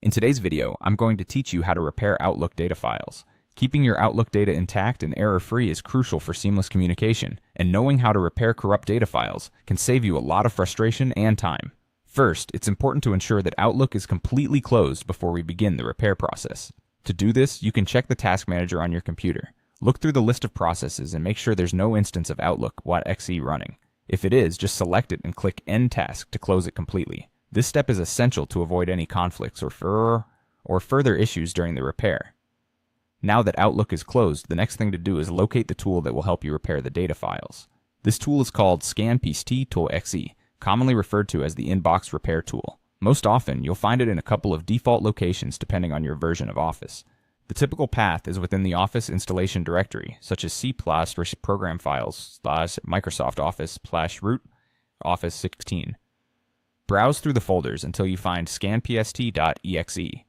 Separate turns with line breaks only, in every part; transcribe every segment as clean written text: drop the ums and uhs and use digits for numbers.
In today's video, I'm going to teach you how to repair Outlook data files. Keeping your Outlook data intact and error-free is crucial for seamless communication, and knowing how to repair corrupt data files can save you a lot of frustration and time. First, it's important to ensure that Outlook is completely closed before we begin the repair process. To do this, you can check the Task Manager on your computer. Look through the list of processes and make sure there's no instance of Outlook.exe running. If it is, just select it and click End Task to close it completely. This step is essential to avoid any conflicts or further issues during the repair. Now that Outlook is closed, the next thing to do is locate the tool that will help you repair the data files. This tool is called scanpst, commonly referred to as the inbox repair tool. Most often, you'll find it in a couple of default locations depending on your version of Office. The typical path is within the Office installation directory, such as C++ program files / Microsoft Office / root Office 16. Browse through the folders until you find scanpst.exe.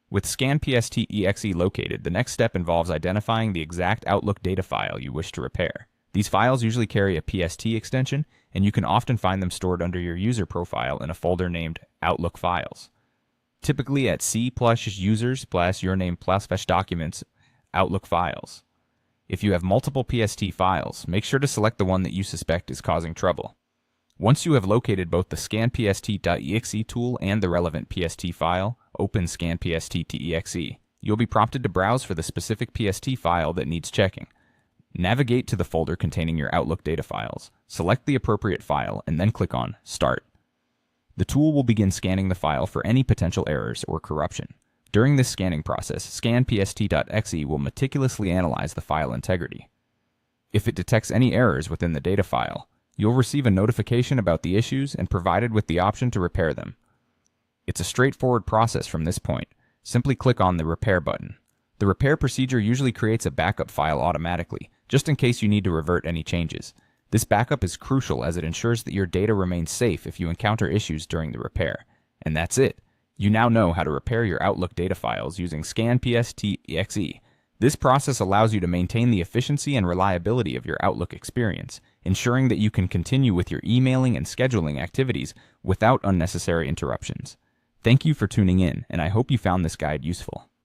With scanpst.exe located, the next step involves identifying the exact Outlook data file you wish to repair. These files usually carry a PST extension, and you can often find them stored under your user profile in a folder named Outlook Files. Typically at C+users/yourname/documents Outlook Files. If you have multiple PST files, make sure to select the one that you suspect is causing trouble. Once you have located both the scanpst.exe tool and the relevant PST file, open scanpst.exe. You'll be prompted to browse for the specific PST file that needs checking. Navigate to the folder containing your Outlook data files. Select the appropriate file and then click on Start. The tool will begin scanning the file for any potential errors or corruption. During this scanning process, scanpst.exe will meticulously analyze the file integrity. If it detects any errors within the data file, you'll receive a notification about the issues and provided with the option to repair them. It's a straightforward process from this point. Simply click on the Repair button. The repair procedure usually creates a backup file automatically, just in case you need to revert any changes. This backup is crucial as it ensures that your data remains safe if you encounter issues during the repair. And that's it. You now know how to repair your Outlook data files using scanpst.exe. This process allows you to maintain the efficiency and reliability of your Outlook experience, ensuring that you can continue with your emailing and scheduling activities without unnecessary interruptions. Thank you for tuning in, and I hope you found this guide useful.